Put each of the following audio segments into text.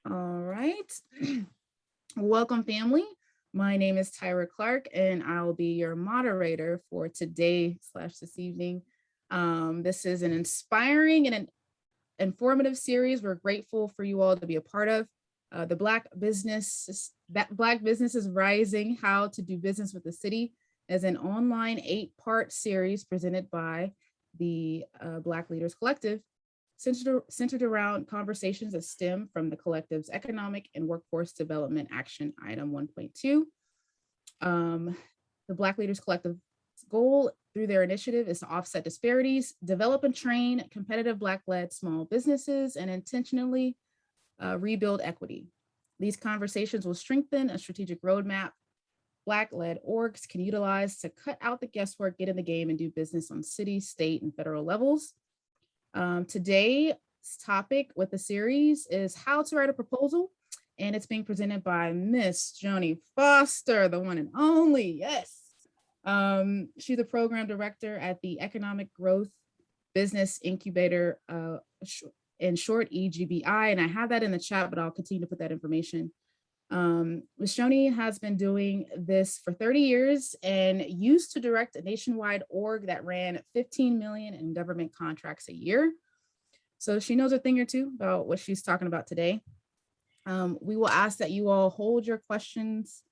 All right. Welcome, family. My name is Tyra Clark, and I'll be your moderator for today/this evening. This is an inspiring and an informative series we're grateful for you all to be a part of. The Black Businesses Rising: How to Do Business with the City is an online 8-part series presented by the Black Leaders Collective, centered around conversations that stem from the collective's economic and workforce development action item 1.2. The Black Leaders Collective's goal through their initiative is to offset disparities, develop and train competitive Black-led small businesses, and intentionally rebuild equity. These conversations will strengthen a strategic roadmap Black-led orgs can utilize to cut out the guesswork, get in the game, and do business on city, state, and federal levels. Today's topic with the series is how to write a proposal, and it's being presented by Miss Joni Foster, the one and only, yes. She's the program director at the Economic Growth Business Incubator, in short, EGBI, and I have that in the chat, but I'll continue to put that information. Ms. Joni has been doing this for 30 years and used to direct a nationwide org that ran 15 million in government contracts a year. So she knows a thing or two about what she's talking about today. We will ask that you all hold your questions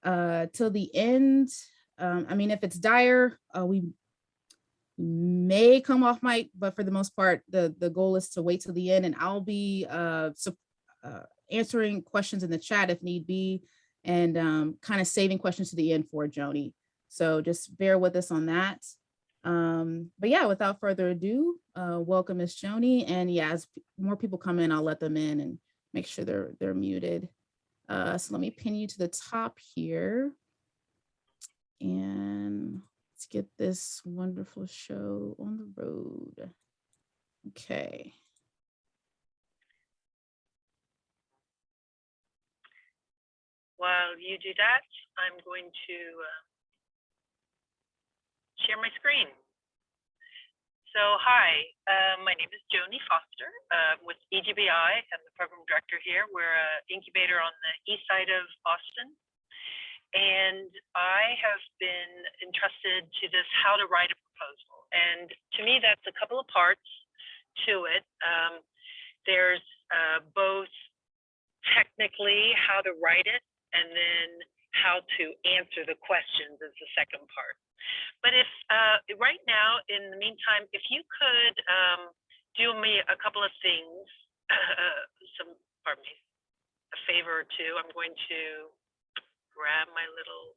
till the end. I mean, if it's dire, we may come off mic, but for the most part, the goal is to wait till the end, and I'll be answering questions in the chat if need be, and kind of saving questions to the end for Joni. So just bear with us on that. But yeah, without further ado, welcome Ms. Joni. And yeah, as more people come in, I'll let them in and make sure they're muted. So let me pin you to the top here. And let's get this wonderful show on the road. Okay. While you do that, I'm going to share my screen. So hi, my name is Joni Foster with EGBI. I'm the program director here. We're an incubator on the east side of Boston. And I have been entrusted to this how to write a proposal. And to me, that's a couple of parts to it. There's both technically how to write it, and then how to answer the questions is the second part. But if right now, in the meantime, if you could do me a couple of things, a favor or two, I'm going to grab my little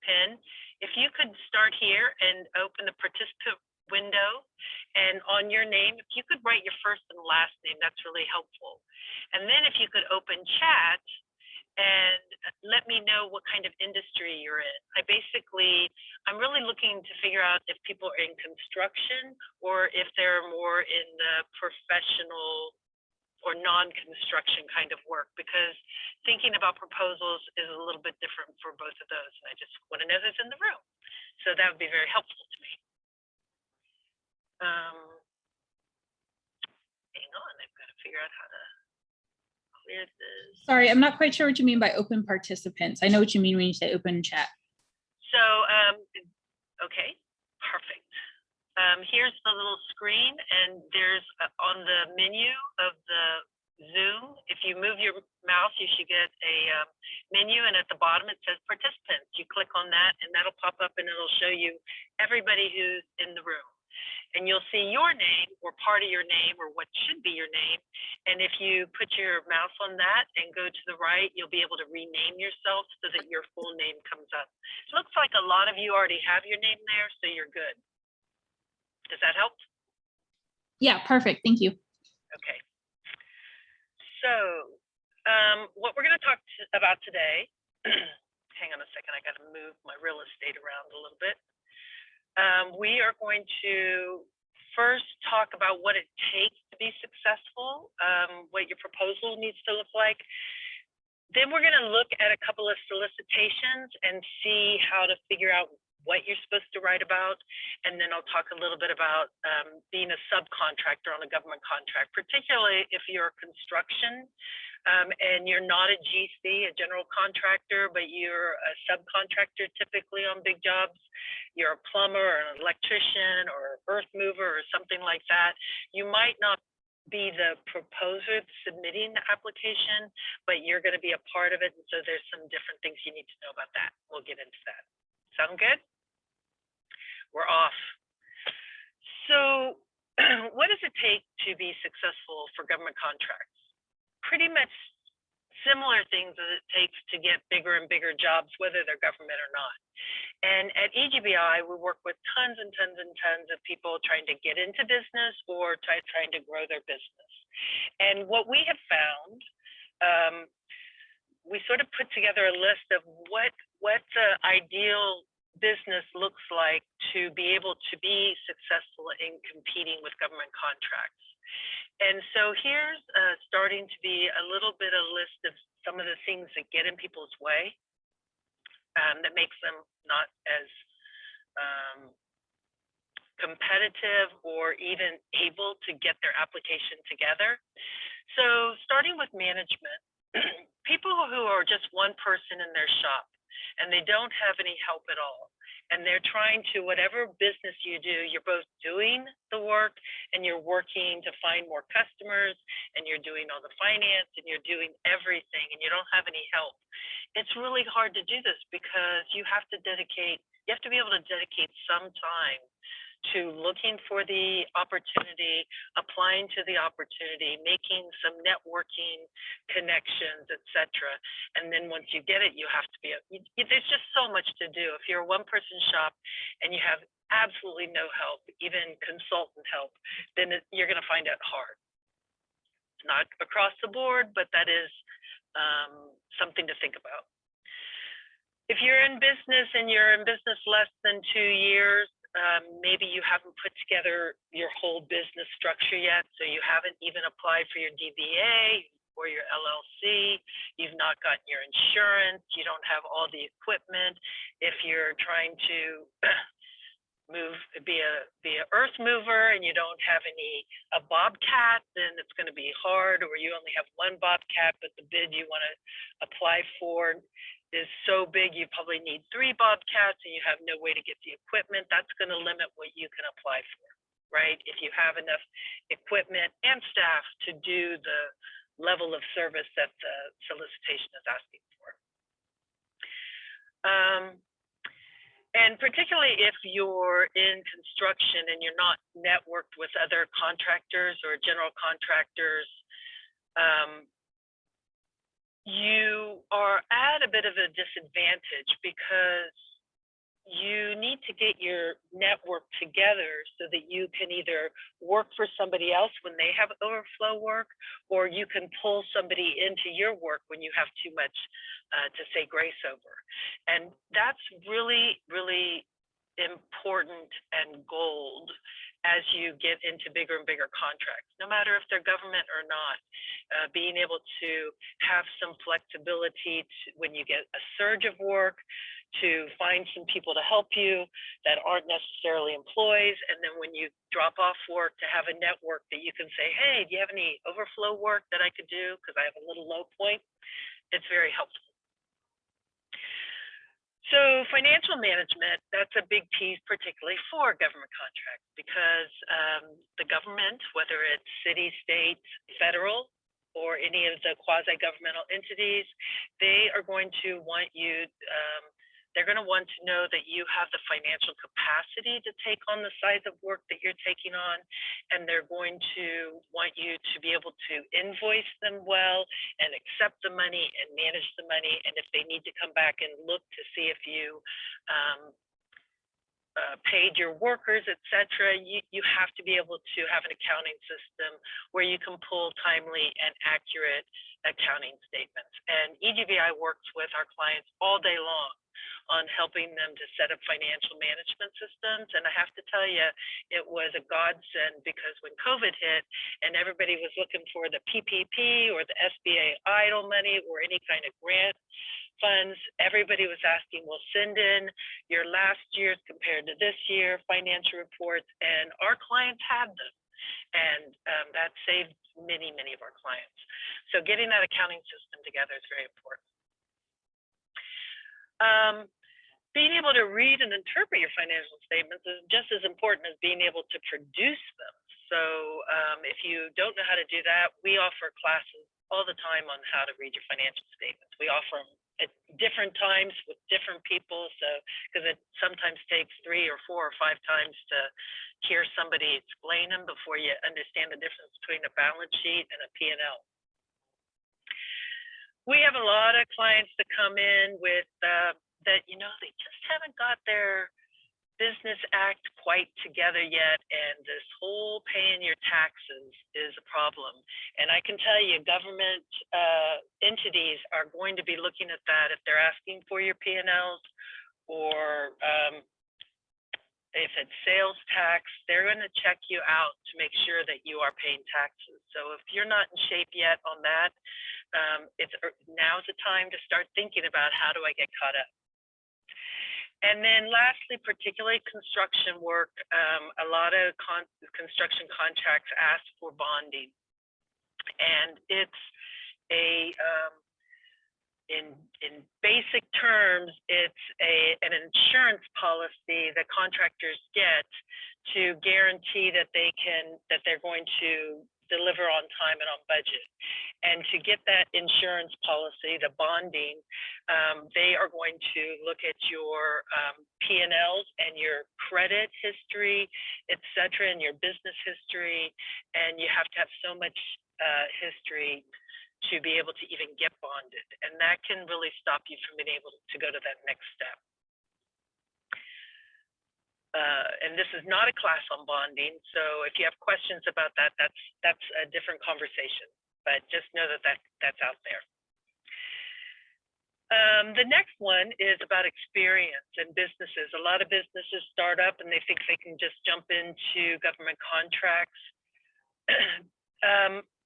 pen. If you could start here and open the participant window, and on your name, if you could write your first and last name, that's really helpful. And then if you could open chat and let me know what kind of industry you're in. I'm really looking to figure out if people are in construction or if they're more in the professional or non-construction kind of work, because thinking about proposals is a little bit different for both of those. And I just want to know who's in the room. So that would be very helpful to me. Hang on, I've got to figure out how to clear this. Sorry, I'm not quite sure what you mean by open participants. I know what you mean when you say open chat. So, okay, perfect. Here's the little screen, and there's on the menu of the Zoom, if you move your mouse, you should get a menu, and at the bottom it says participants. You click on that, and that'll pop up, and it'll show you everybody who's in the room. And you'll see your name or part of your name or what should be your name. And if you put your mouse on that and go to the right, you'll be able to rename yourself so that your full name comes up. It looks like a lot of you already have your name there, so you're good. Does that help? Yeah, perfect. Thank you. Okay. So what we're going to talk about today, hang on a second, I got to move my real estate around a little bit. We are going to first talk about what it takes to be successful, what your proposal needs to look like. Then we're going to look at a couple of solicitations and see how to figure out what you're supposed to write about, and then I'll talk a little bit about being a subcontractor on a government contract, particularly if you're construction and you're not a GC, a general contractor, but you're a subcontractor typically on big jobs. You're a plumber or an electrician or earth mover or something like that. You might not be the proposer submitting the application, but you're going to be a part of it. And so there's some different things you need to know about that. We'll get into that. Sound good? We're off. So what does it take to be successful for government contracts? Pretty much similar things as it takes to get bigger and bigger jobs, whether they're government or not. And at EGBI, we work with tons and tons and tons of people trying to get into business or trying to grow their business. And what we have found, we sort of put together a list of what the ideal business looks like to be able to be successful in competing with government contracts. And so here's starting to be a little bit of a list of some of the things that get in people's way that makes them not as competitive or even able to get their application together. So starting with management, people who are just one person in their shop and they don't have any help at all. And they're trying to, whatever business you do, you're both doing the work and you're working to find more customers and you're doing all the finance and you're doing everything and you don't have any help. It's really hard to do this because you have to be able to dedicate some time to looking for the opportunity, applying to the opportunity, making some networking connections, etc. And then once you get it, you have to there's just so much to do. If you're a one-person shop and you have absolutely no help, even consultant help, then you're going to find it hard. It's not across the board, but that is something to think about. If you're in business and you're in business less than 2 years, maybe you haven't put together your whole business structure yet, so you haven't even applied for your DBA or your LLC, you've not gotten your insurance, you don't have all the equipment. If you're trying to be a earth mover and you don't have a bobcat, then it's going to be hard, or you only have one bobcat, but the bid you want to apply for is so big you probably need 3 bobcats and you have no way to get the equipment. That's going to limit what you can apply for, right? If you have enough equipment and staff to do the level of service that the solicitation is asking for. And particularly if you're in construction and you're not networked with other contractors or general contractors, you are at a bit of a disadvantage because you need to get your network together so that you can either work for somebody else when they have overflow work, or you can pull somebody into your work when you have too much to say grace over. And that's really, really important and gold as you get into bigger and bigger contracts, no matter if they're government or not. Being able to have some flexibility when you get a surge of work, to find some people to help you that aren't necessarily employees, and then when you drop off work, to have a network that you can say, hey, do you have any overflow work that I could do because I have a little low point? It's very helpful. So financial management, that's a big piece, particularly for government contracts, because the government, whether it's city, state, federal, or any of the quasi-governmental entities, they are going to want you, they're going to want to know that you have the financial capacity to take on the size of work that you're taking on, and they're going to want you to be able to invoice them well and accept the money and manage the money. And if they need to come back and look to see if you paid your workers, etc., you have to be able to have an accounting system where you can pull timely and accurate accounting statements. And EGBI works with our clients all day long on helping them to set up financial management systems. And I have to tell you, it was a godsend, because when COVID hit and everybody was looking for the PPP or the SBA EIDL money or any kind of grant funds, everybody was asking, well, send in your last year's compared to this year financial reports, and our clients had them. And that saved many, many of our clients. So getting that accounting system together is very important. Being able to read and interpret your financial statements is just as important as being able to produce them. So if you don't know how to do that, we offer classes all the time on how to read your financial statements. We offer them at different times with different people, so because it sometimes takes 3 or 4 or 5 times to hear somebody explain them before you understand the difference between a balance sheet and a P&L. We have a lot of clients that come in with that, they just haven't got their business act quite together yet, and this whole paying your taxes is a problem. And I can tell you, government entities are going to be looking at that if they're asking for your P&Ls, or if it's sales tax, they're going to check you out to make sure that you are paying taxes. So if you're not in shape yet on that, now's the time to start thinking about, how do I get caught up? And then lastly, particularly construction work, a lot of construction contracts ask for bonding. And it's in basic terms, it's an insurance policy that contractors get to guarantee that they're going to deliver on time and on budget. And to get that insurance policy, the bonding, they are going to look at your P&Ls and your credit history, et cetera, and your business history. And you have to have so much history to be able to even get bonded. And that can really stop you from being able to go to that next step. And this is not a class on bonding, so if you have questions about that, that's a different conversation. But just know that that's out there. The next one is about experience in businesses. A lot of businesses start up and they think they can just jump into government contracts.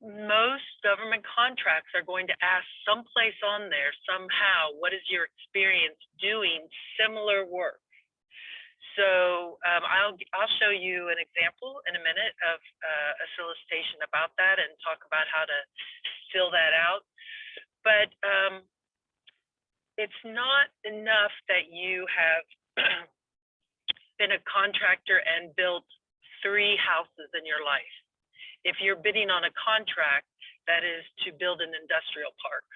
Most government contracts are going to ask someplace on there somehow, what is your experience doing similar work? So I'll show you an example in a minute of a solicitation about that and talk about how to fill that out. But it's not enough that you have been a contractor and built 3 houses in your life. If you're bidding on a contract that is to build an industrial park,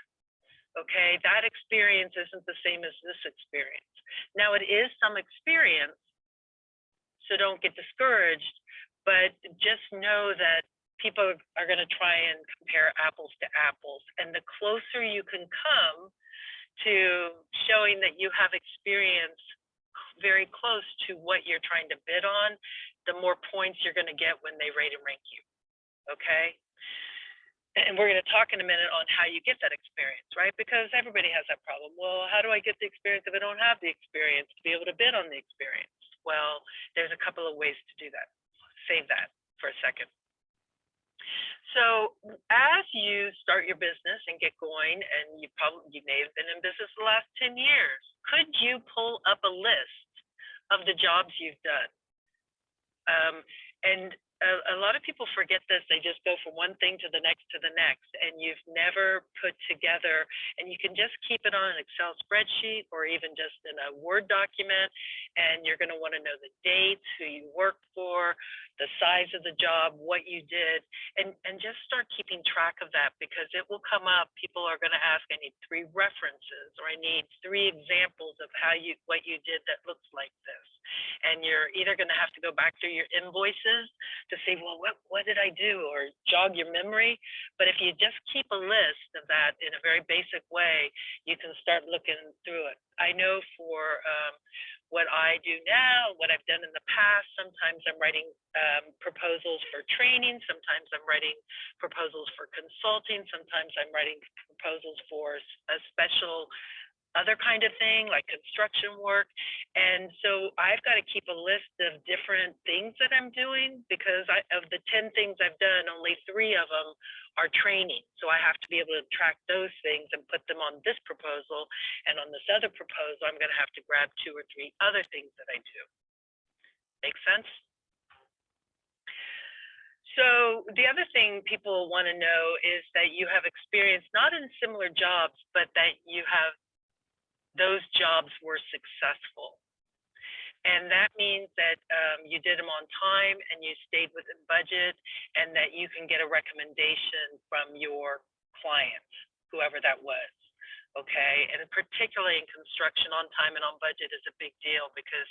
okay, that experience isn't the same as this experience. Now, it is some experience, so don't get discouraged, but just know that people are going to try and compare apples to apples. And the closer you can come to showing that you have experience very close to what you're trying to bid on, the more points you're going to get when they rate and rank you, okay? And we're going to talk in a minute on how you get that experience, right? Because everybody has that problem. Well, how do I get the experience if I don't have the experience to be able to bid on the experience? Well, there's a couple of ways to do that. Save that for a second. So as you start your business and get going, and you may have been in business the last 10 years, could you pull up a list of the jobs you've done? And a lot of people forget this. They just go from one thing to the next, and you've never put together, and you can just keep it on an Excel spreadsheet or even just in a Word document, and you're going to want to know the dates, who you worked for, the size of the job, what you did, and just start keeping track of that, because it will come up. People are going to ask, I need 3 references, or I need 3 examples of what you did that looks like this. And you're either going to have to go back through your invoices to say, well, what did I do, or jog your memory. But if you just keep a list of that in a very basic way, you can start looking through it. I know for what I do now, what I've done in the past, sometimes I'm writing proposals for training, sometimes I'm writing proposals for consulting, sometimes I'm writing proposals for a special other kind of thing, like construction work. And so I've got to keep a list of different things that I'm doing, because of the 10 things I've done, only 3 of them are training. So I have to be able to track those things and put them on this proposal. And on this other proposal, I'm going to have to grab 2 or 3 other things that I do. Make sense? So the other thing people want to know is that you have experience not in similar jobs, but that you have those jobs were successful. And that means that you did them on time and you stayed within budget, and that you can get a recommendation from your client, whoever that was. Okay, and particularly in construction, on time and on budget is a big deal, because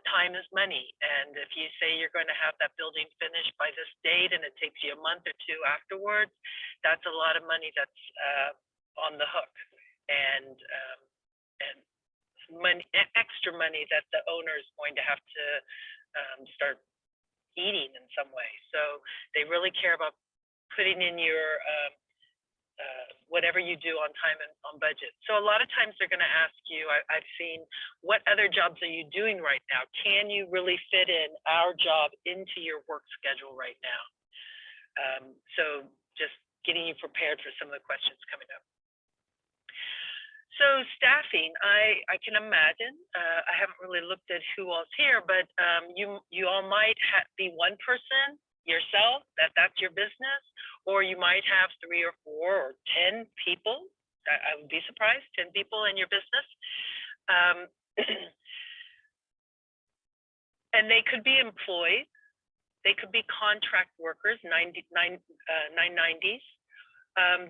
time is money. And if you say you're going to have that building finished by this date and it takes you a month or 2 afterwards, that's a lot of money that's on the hook, and money, extra money that the owner is going to have to start eating in some way. So they really care about putting in your whatever you do on time and on budget. So a lot of times they're going to ask you, I've seen, what other jobs are you doing right now? Can you really fit in our job into your work schedule right now? So just getting you prepared for some of the questions coming up. So staffing, I can imagine, I haven't really looked at who all's here, but you all might be one person yourself, that's your business, or you might have 3 or 4 or 10 people. I would be surprised, 10 people in your business. And they could be employed, they could be contract workers, 990s.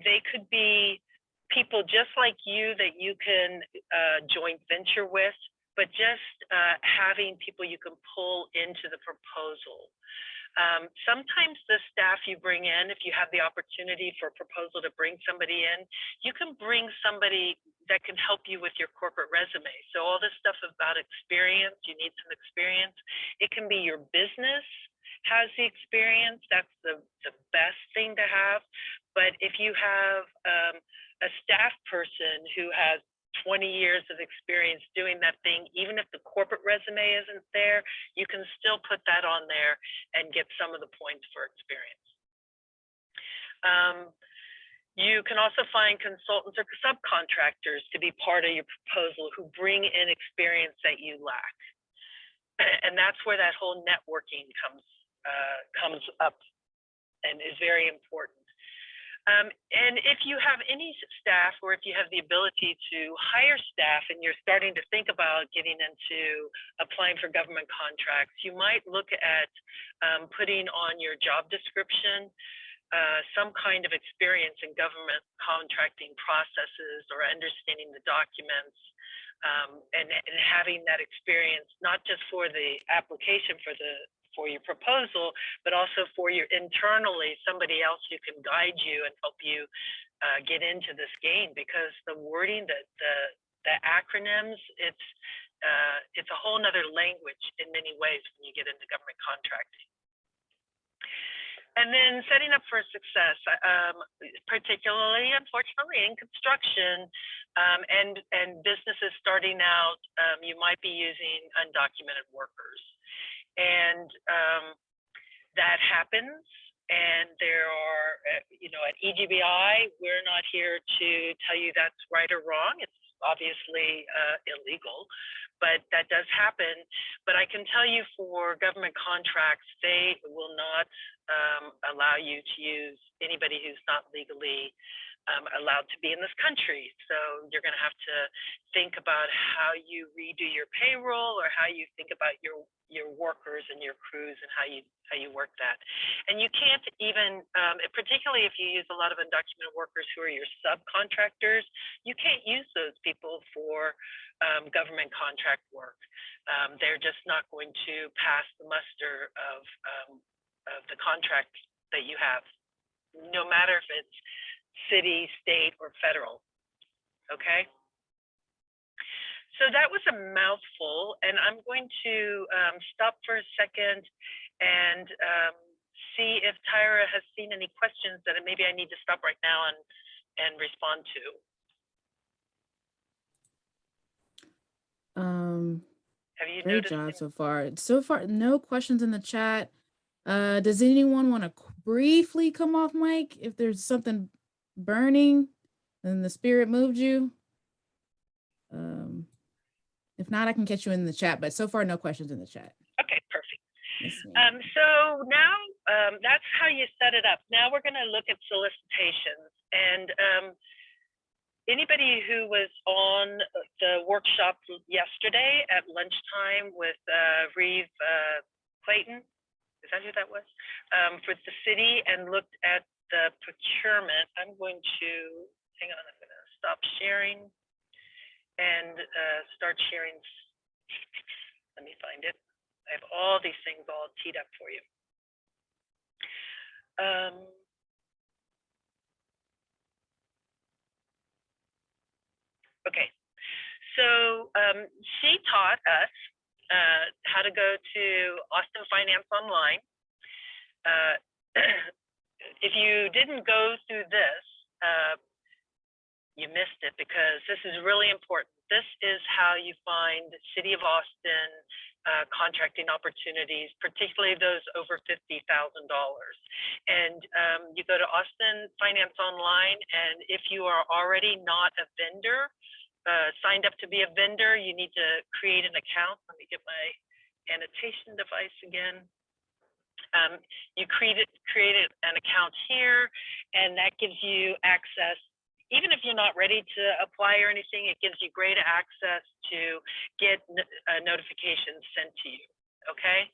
They could be people just like you that you can joint venture with, but just having people you can pull into the proposal. Sometimes the staff you bring in, if you have the opportunity for a proposal to bring somebody in, you can bring somebody that can help you with your corporate resume. So all this stuff about experience, you need some experience. It can be your business has the experience, that's the best thing to have. But if you have a staff person who has 20 years of experience doing that thing, even if the corporate resume isn't there, you can still put that on there and get some of the points for experience. You can also find consultants or subcontractors to be part of your proposal who bring in experience that you lack. And that's where that whole networking comes up and is very important. And if you have any staff, or if you have the ability to hire staff and you're starting to think about getting into applying for government contracts, you might look at putting on your job description some kind of experience in government contracting processes or understanding the documents, and having that experience, not just for the application for your proposal, but also for your internally, somebody else who can guide you and help you get into this game, because the wording, the acronyms, it's a whole nother language in many ways when you get into government contracting. And then setting up for success, particularly, unfortunately, in construction and businesses starting out, you might be using undocumented workers. And that happens. And there are, at EGBI, we're not here to tell you that's right or wrong. It's obviously illegal, but that does happen. But I can tell you, for government contracts, they will not allow you to use anybody who's not legally allowed to be in this country. So you're going to have to think about how you redo your payroll, or how you think about your workers and your crews, and how you work that. And you can't even, particularly if you use a lot of undocumented workers who are your subcontractors, you can't use those people for government contract work. They're just not going to pass the muster of the contract that you have, no matter if it's city, state, or federal. Okay. So that was a mouthful, and I'm going to stop for a second and see if Tyra has seen any questions that maybe I need to stop right now and respond to. Have you Great noticed job any? so far. So far, no questions in the chat. Does anyone want to briefly come off mic if there's something burning and the spirit moved you? If not, I can catch you in the chat, but so far, no questions in the chat. Okay, perfect. Yes, ma'am. So now that's how you set it up. Now we're going to look at solicitations. And anybody who was on the workshop yesterday at lunchtime with Reeve Clayton, is that who that was? For the city, and looked at the procurement. I'm going to, hang on, I'm going to stop sharing and start sharing. Let me find it. I have all these things all teed up for you. Okay, so she taught us how to go to Austin Finance Online. If you didn't go through this, you missed it, because this is really important. This is how you find City of Austin contracting opportunities, particularly those over $50,000. And you go to Austin Finance Online, and if you are already not a vendor, signed up to be a vendor, you need to create an account. Let me get my annotation device again. You created an account here, and that gives you access. Even if you're not ready to apply or anything, it gives you great access to get notifications sent to you, okay?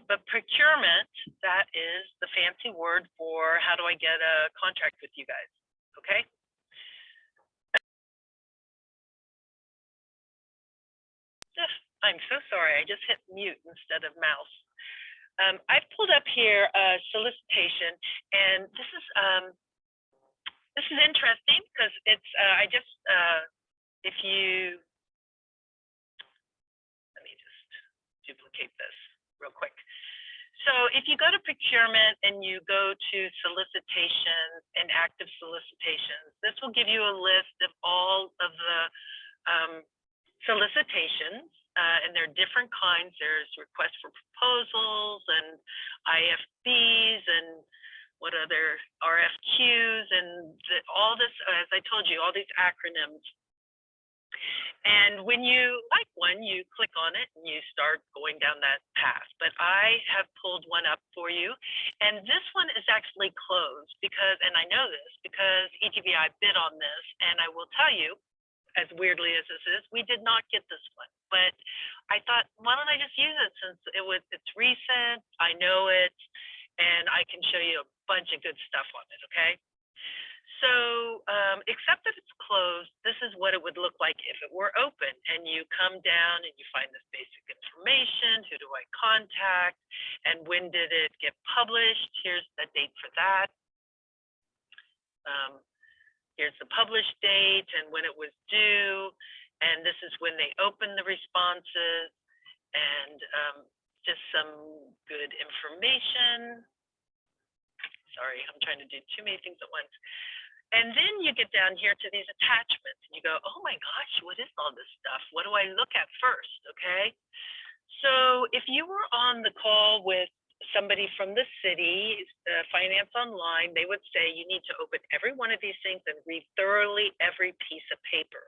But procurement, that is the fancy word for how do I get a contract with you guys, okay? I'm so sorry, I just hit mute instead of mouse. I've pulled up here a solicitation, and this is interesting because it's if you, let me just duplicate this real quick. So if you go to procurement and you go to solicitations and active solicitations, this will give you a list of all of the solicitations. And there are different kinds. There's requests for proposals and IFBs and what other RFQs and all this, as I told you, all these acronyms. And when you like one, you click on it and you start going down that path. But I have pulled one up for you. And this one is actually closed because, and I know this because EGBI bid on this, and I will tell you, as weirdly as this is, we did not get this one. But I thought, why don't I just use it since it's recent, I know it, and I can show you a bunch of good stuff on it, okay? So, except that it's closed, this is what it would look like if it were open. And you come down and you find this basic information, who do I contact, and when did it get published? Here's the date for that. Here's the published date and when it was due, and this is when they open the responses, and just some good information. Sorry, I'm trying to do too many things at once. And then you get down here to these attachments, and you go, oh my gosh, what is all this stuff? What do I look at first, okay? So if you were on the call with somebody from the city, Finance Online, they would say you need to open every one of these things and read thoroughly every piece of paper.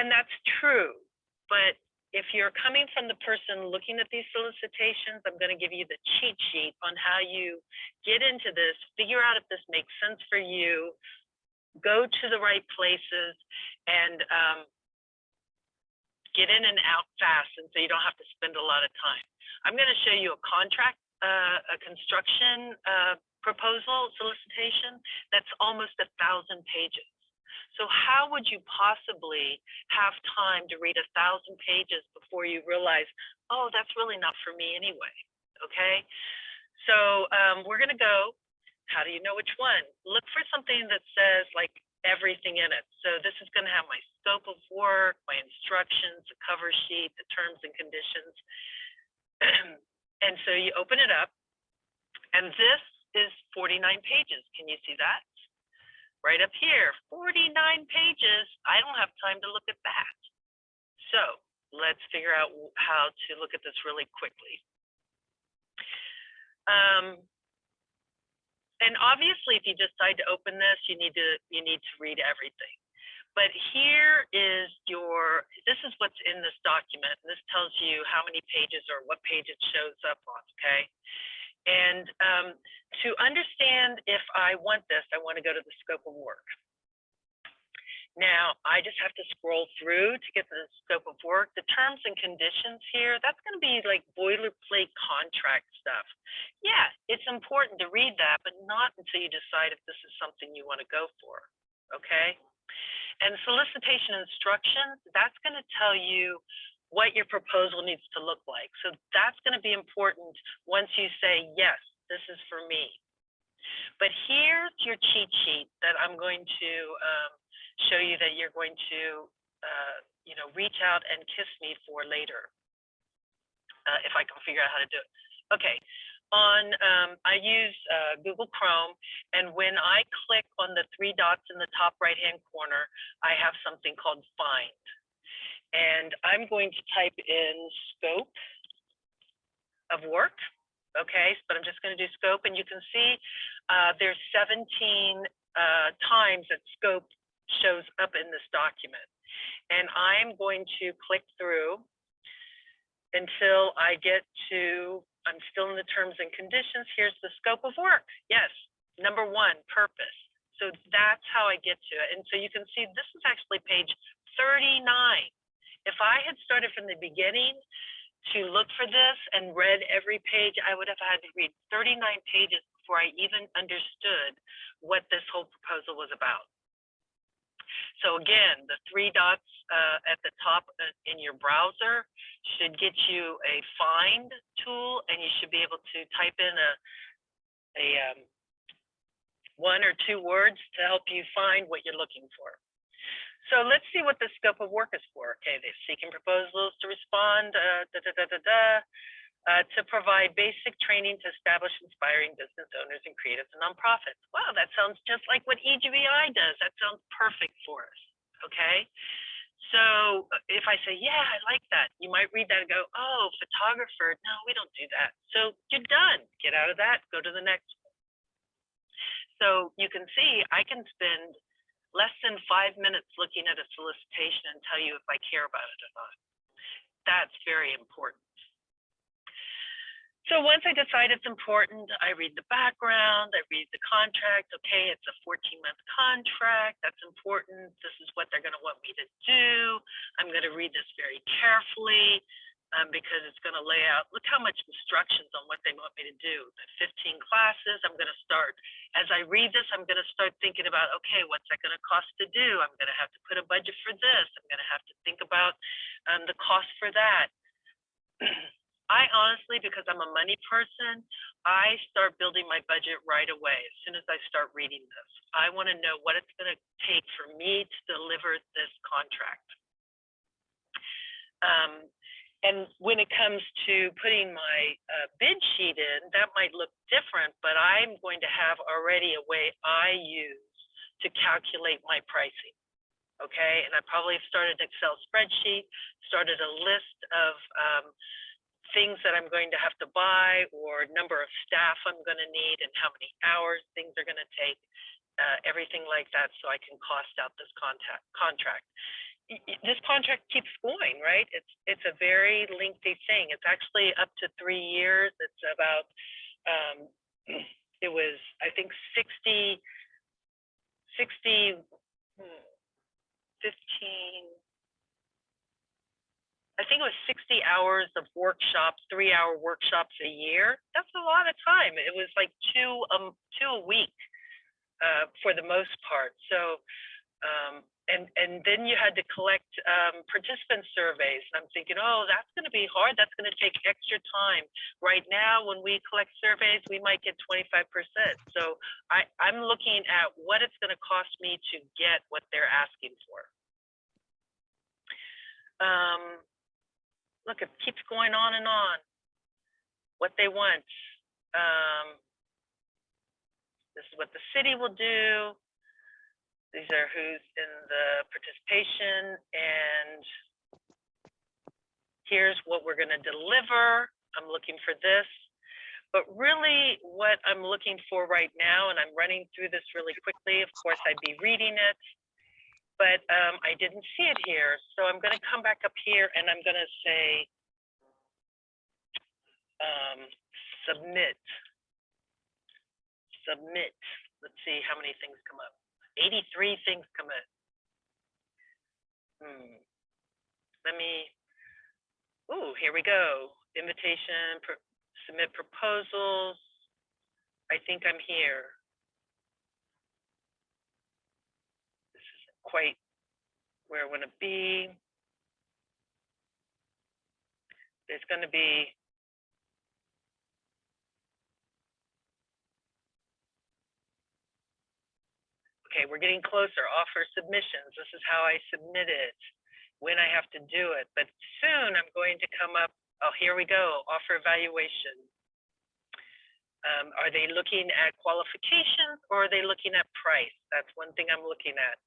And that's true. But if you're coming from the person looking at these solicitations, I'm going to give you the cheat sheet on how you get into this, figure out if this makes sense for you, go to the right places, and get in and out fast, and so you don't have to spend a lot of time. I'm going to show you a contract, a construction proposal solicitation that's almost 1,000 pages. So how would you possibly have time to read 1,000 pages before you realize, oh, that's really not for me anyway, okay? So we're going to go, how do you know which one? Look for something that says like everything in it. So this is going to have my scope of work, my instructions, the cover sheet, the terms and conditions. And so you open it up, and this is 49 pages. Can you see that? right up here, 49 pages. I don't have time to look at that. So let's figure out how to look at this really quickly. And obviously, if you decide to open this, you need to read everything. But here is this is what's in this document. And this tells you how many pages or what page it shows up on, okay? And to understand if I want this, I want to go to the scope of work. Now, I just have to scroll through to get the scope of work. The terms and conditions here, that's going to be like boilerplate contract stuff. Yeah, it's important to read that, but not until you decide if this is something you want to go for, okay? And solicitation instructions, that's going to tell you what your proposal needs to look like. So that's going to be important once you say, yes, this is for me. But here's your cheat sheet that I'm going to show you that you're going to, reach out and kiss me for later, if I can figure out how to do it. Okay, I use Google Chrome, and when I click on the 3 dots in the top right-hand corner, I have something called Find. And I'm going to type in scope of work, okay? But I'm just going to do scope, and you can see there's 17 times that scope shows up in this document. And I'm going to click through until I get to, I'm still in the terms and conditions. Here's the scope of work. Yes, number 1, purpose. So that's how I get to it. And so you can see this is actually page 39. If I had started from the beginning to look for this and read every page, I would have had to read 39 pages before I even understood what this whole proposal was about. So again, the 3 dots at the top in your browser should get you a find tool, and you should be able to type in a 1 or 2 words to help you find what you're looking for. So let's see what the scope of work is for. Okay, they're seeking proposals to respond, to provide basic training to establish inspiring business owners and creatives and nonprofits. Wow, that sounds just like what EGBI does. That sounds perfect for us, okay? So if I say, yeah, I like that, you might read that and go, oh, photographer, no, we don't do that. So you're done. Get out of that, go to the next one. So you can see I can spend less than 5 minutes looking at a solicitation and tell you if I care about it or not. That's very important. So once I decide it's important, I read the background, I read the contract. Okay, it's a 14-month contract. That's important. This is what they're going to want me to do. I'm going to read this very carefully because it's going to lay out, look how much instructions on what they want me to do. The 15 classes, I'm going to start. As I read this, I'm going to start thinking about, okay, what's that going to cost to do? I'm going to have to put a budget for this. I'm going to have to think about the cost for that. I honestly, because I'm a money person, I start building my budget right away as soon as I start reading this. I want to know what it's going to take for me to deliver this contract. And when it comes to putting my bid sheet in, that might look different, but I'm going to have already a way I use to calculate my pricing. Okay, and I probably started an Excel spreadsheet, started a list of things that I'm going to have to buy, or number of staff I'm going to need, and how many hours things are going to take, everything like that, so I can cost out this contract. This contract keeps going, right? It's a very lengthy thing. It's actually up to 3 years. It's about, it was, I think, I think it was 60 hours of workshops, 3-hour workshops a year. That's a lot of time. It was like two a week for the most part. So, and then you had to collect participant surveys. And I'm thinking, oh, that's going to be hard. That's going to take extra time. Right now, when we collect surveys, we might get 25%. So I'm looking at what it's going to cost me to get what they're asking for. Look, it keeps going on and on. What they want. This is what the city will do. These are who's in the participation, and here's what we're going to deliver. I'm looking for this. But really what I'm looking for right now, and I'm running through this really quickly, of course I'd be reading it, but I didn't see it here. So I'm going to come back up here and I'm going to say, submit. Let's see how many things come up. 83 things come up. Here we go. Invitation, submit proposals. I think I'm here. This isn't quite where I want to be. There's going to be okay, we're getting closer. Offer submissions. This is how I submit it, when I have to do it. But soon I'm going to come up. Oh, here we go. Offer evaluation. Are they looking at qualifications or are they looking at price? That's one thing I'm looking at.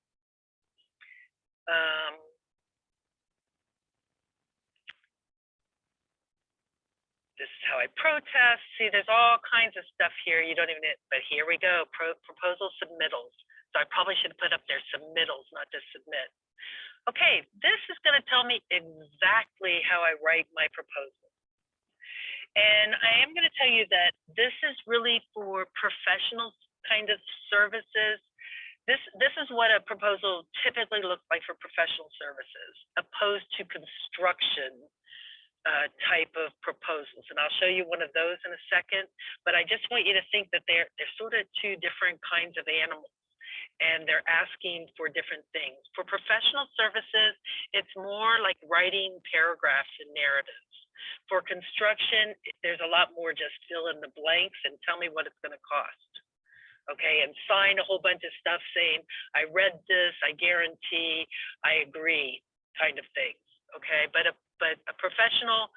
This is how I protest. See, there's all kinds of stuff here. You don't even, but here we go. Proposal submittals. So I probably should put up there submittals, not just submit. Okay, this is going to tell me exactly how I write my proposal. And I am going to tell you that this is really for professional kind of services. This is what a proposal typically looks like for professional services, opposed to construction type of proposals. And I'll show you one of those in a second, but I just want you to think that they're sort of two different kinds of animals, and they're asking for different things. For professional services, it's more like writing paragraphs and narratives. For construction, there's a lot more just fill in the blanks and tell me what it's going to cost. Okay, and sign a whole bunch of stuff saying, I read this, I guarantee, I agree, kind of things. Okay, but a professional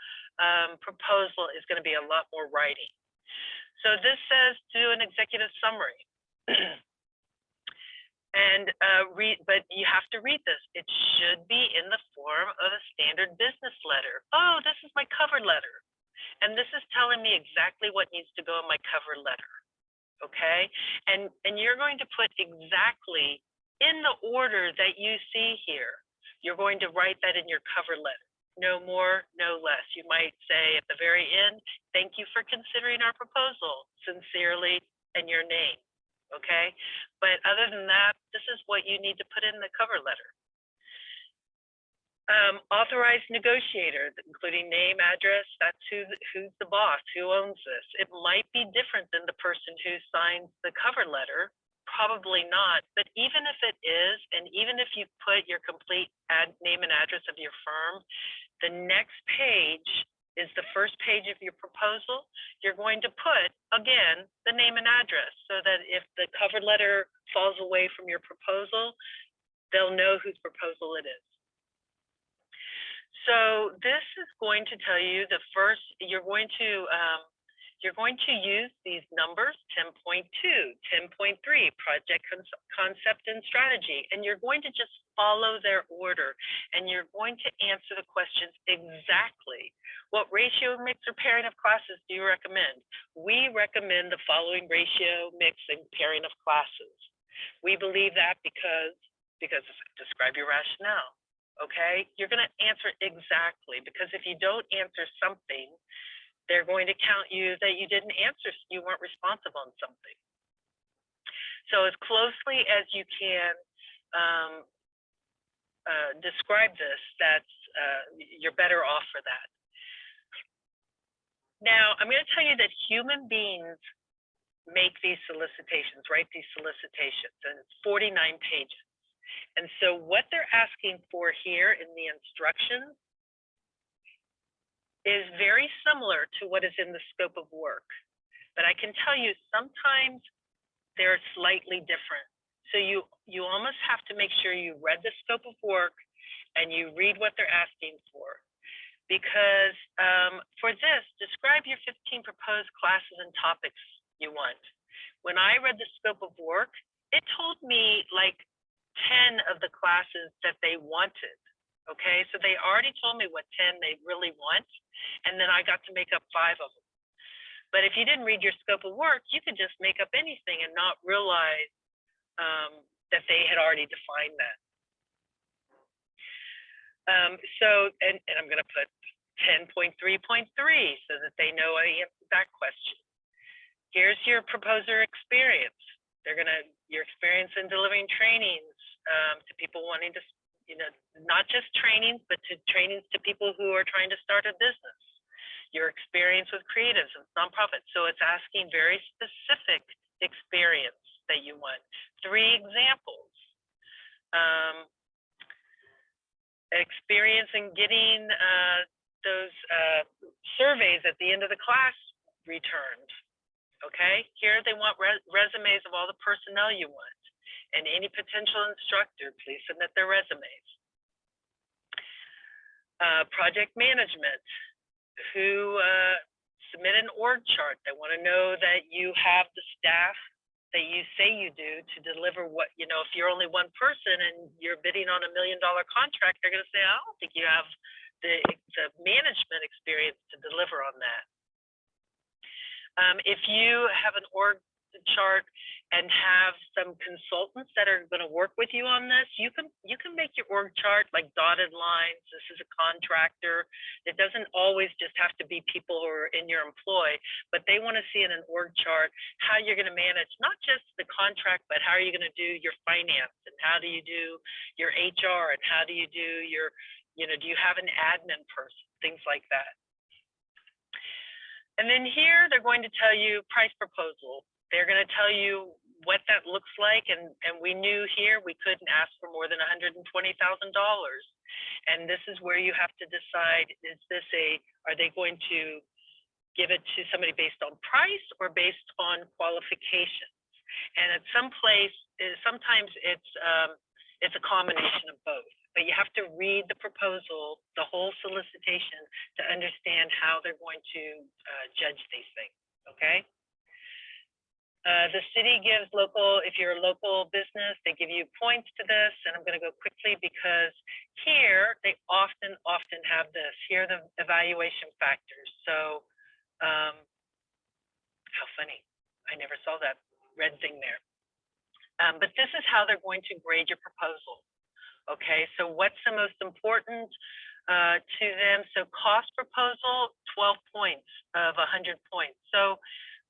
proposal is going to be a lot more writing. So this says do an executive summary. And but you have to read this. It should be in the form of a standard business letter. Oh, this is my cover letter. And this is telling me exactly what needs to go in my cover letter. Okay, and you're going to put exactly in the order that you see here. You're going to write that in your cover letter. No more, no less. You might say at the very end, thank you for considering our proposal. Sincerely, and your name. Okay, but other than that, this is what you need to put in the cover letter. Authorized negotiator, including name, address, that's who's the boss, who owns this. It might be different than the person who signs the cover letter, probably not, but even if it is, and even if you put your complete name and address of your firm, the next page is the first page of your proposal. You're going to put, again, the name and address, so that if the cover letter falls away from your proposal, they'll know whose proposal it is. So this is going to tell you the first, you're going to use these numbers, 10.2, 10.3, project concept and strategy, and you're going to just follow their order, and you're going to answer the questions exactly. What ratio, mix, or pairing of classes do you recommend? We recommend the following ratio, mix, and pairing of classes. We believe that because describe your rationale. Okay, you're going to answer exactly, because if you don't answer something, they're going to count you that you didn't answer, you weren't responsible on something. So as closely as you can describe this, you're better off for that. Now, I'm going to tell you that human beings make these solicitations, write these solicitations, and it's 49 pages. And so what they're asking for here in the instructions is very similar to what is in the scope of work. But I can tell you sometimes they're slightly different. So you almost have to make sure you read the scope of work and you read what they're asking for. Because for this, describe your 15 proposed classes and topics you want. When I read the scope of work, it told me like 10 of the classes that they wanted. Okay, so they already told me what 10 they really want, and then I got to make up 5 of them. But if you didn't read your scope of work, you could just make up anything and not realize that they had already defined that. And I'm going to put 10.3.3 so that they know I answered that question. Here's your proposer experience. Your experience in delivering trainings to people wanting to, not just trainings, but to trainings to people who are trying to start a business. Your experience with creatives and nonprofits. So it's asking very specific experience that you want. 3 examples. Experience in getting those surveys at the end of the class returned. Okay, here they want resumes of all the personnel you want, and any potential instructor, please submit their resumes. Project management, who submit an org chart. They want to know that you have the staff that you say you do to deliver what, if you're only one person and you're bidding on $1 million contract, they're going to say, I don't think you have the management experience to deliver on that. If you have an org chart and have some consultants that are going to work with you on this, you can make your org chart like dotted lines. This is a contractor. It doesn't always just have to be people who are in your employ, but they want to see in an org chart how you're going to manage not just the contract, but how are you going to do your finance, and how do you do your HR, and how do you do your, do you have an admin person, things like that. And then here they're going to tell you price proposal. They're going to tell you what that looks like, and we knew here we couldn't ask for more than $120,000. And this is where you have to decide, are they going to give it to somebody based on price or based on qualifications? And at sometimes it's a combination of both. But you have to read the proposal, the whole solicitation, to understand how they're going to judge these things, okay? The city gives if you're a local business, they give you points to this, and I'm gonna go quickly because here, they often have this. Here are the evaluation factors. So, how funny, I never saw that red thing there. But this is how they're going to grade your proposal. Okay, so what's the most important to them? So cost proposal, 12 points of 100 points. So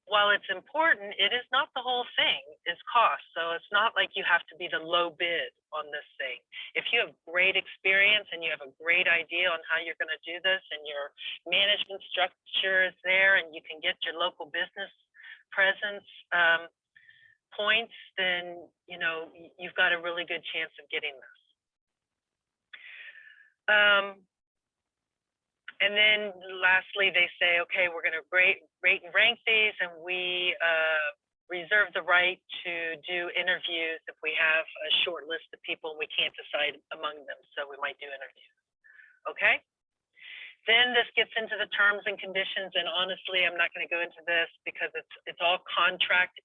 while it's important, it is not the whole thing, is cost. So it's not like you have to be the low bid on this thing. If you have great experience and you have a great idea on how you're going to do this, and your management structure is there, and you can get your local business presence points, then you've got a really good chance of getting this. And then lastly, they say, okay, we're going to rate and rank these, and we reserve the right to do interviews if we have a short list of people and we can't decide among them. So we might do interviews. Okay. Then this gets into the terms and conditions, and honestly, I'm not going to go into this because it's all contract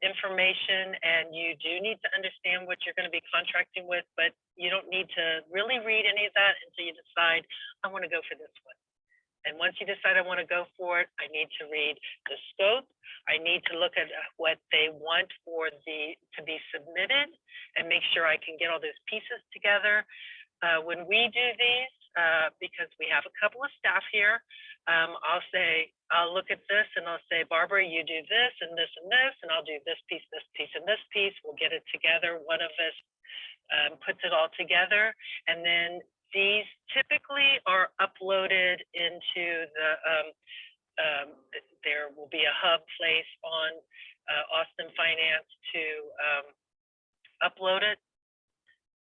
information, and you do need to understand what you're going to be contracting with, but you don't need to really read any of that until you decide, I want to go for this one. And once you decide I want to go for it, I need to read the scope. I need to look at what they want to be submitted and make sure I can get all those pieces together. When we do these, because we have a couple of staff here, I'll look at this and I'll say, Barbara, you do this and this and this, and I'll do this piece, and this piece. We'll get it together. One of us puts it all together, and then these typically are uploaded into the, there will be a hub place on Austin Finance to upload it.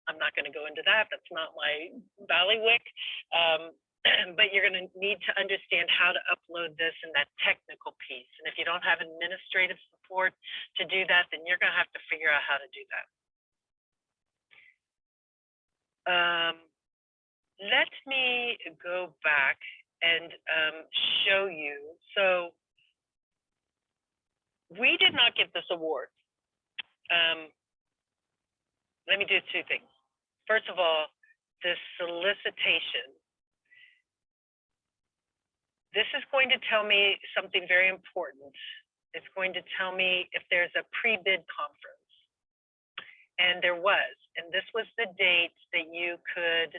I'm not going to go into that. That's not my bailiwick. But you're going to need to understand how to upload this and that technical piece. And if you don't have administrative support to do that, then you're going to have to figure out how to do that. Let me go back and show you. So we did not get this award. let me do two things. First of all, the solicitation. This is going to tell me something very important. It's going to tell me if there's a pre-bid conference. And there was, and this was the date that you could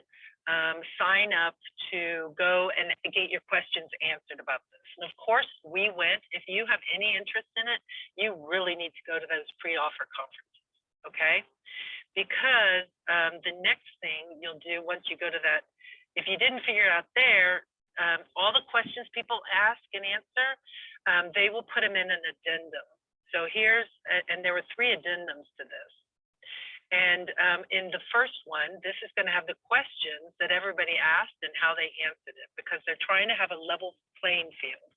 sign up to go and get your questions answered about this. And of course, we went. If you have any interest in it, you really need to go to those pre-offer conferences, okay? Because the next thing you'll do once you go to that, if you didn't figure it out there, all the questions people ask and answer, they will put them in an addendum. So here's, and there were 3 addendums to this. And in the first one, this is going to have the questions that everybody asked and how they answered it, because they're trying to have a level playing field.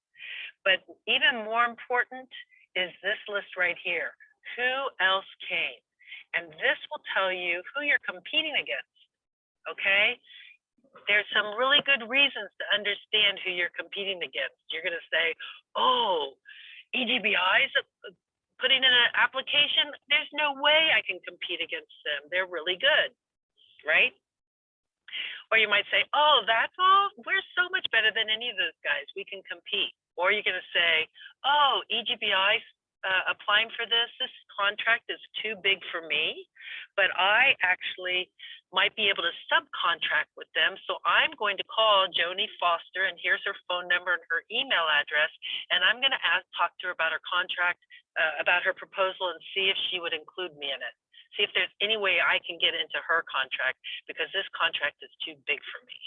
But even more important is this list right here. Who else came? And this will tell you who you're competing against, okay? There's some really good reasons to understand who you're competing against. You're going to say, oh, EGBI is putting in an application. There's no way I can compete against them. They're really good, right? Or you might say, oh, that's all? We're so much better than any of those guys. We can compete. Or you're going to say, oh, EGBI applying for this contract is too big for me, but I actually might be able to subcontract with them. So I'm going to call Joni Foster, and here's her phone number and her email address, and I'm going to talk to her about her contract, about her proposal, and see if she would include me in it. See if there's any way I can get into her contract, because this contract is too big for me.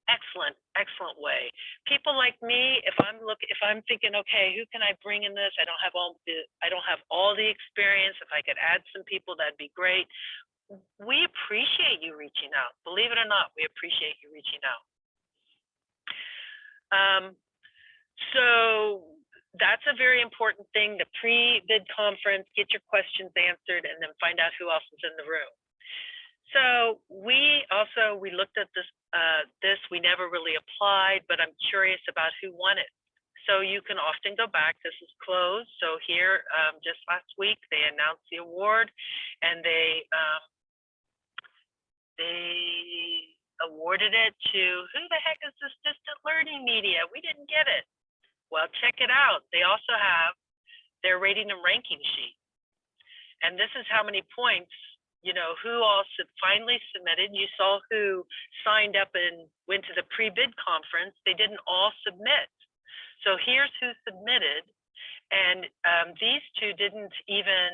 Excellent, excellent way. People like me, if I'm thinking, okay, who can I bring in this? I don't have all the experience. If I could add some people, that'd be great. We appreciate you reaching out. Believe it or not, we appreciate you reaching out. So that's a very important thing. The pre-bid conference, get your questions answered, and then find out who else is in the room. So we looked at this. We never really applied, but I'm curious about who won it. So you can often go back. This is closed. So here, just last week, they announced the award, and they awarded it to, who the heck is this distant learning media? We didn't get it. Well, check it out. They also have their rating and ranking sheet, and this is how many points. You know, who all finally submitted. You saw who signed up and went to the pre-bid conference. They didn't all submit. So here's who submitted. And these 2 didn't even